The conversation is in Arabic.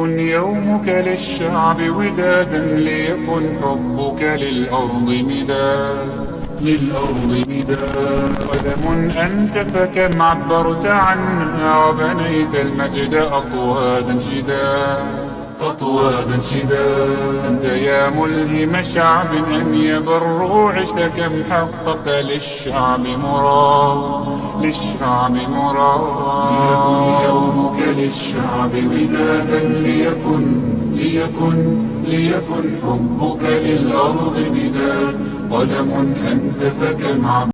ليكن يومك للشعب ودادا، ليكن حبك للأرض مداد. قدم أنت فكم عبرت عنها، وبنيت المجد أطوادا شداد. أنت يا ملهم شعب أن يبروا، عشت كم حققت للشعب مراد. ليكن يومك للشعب ودادا، ليكن حبك للأرض مداد. قلم أنت فكم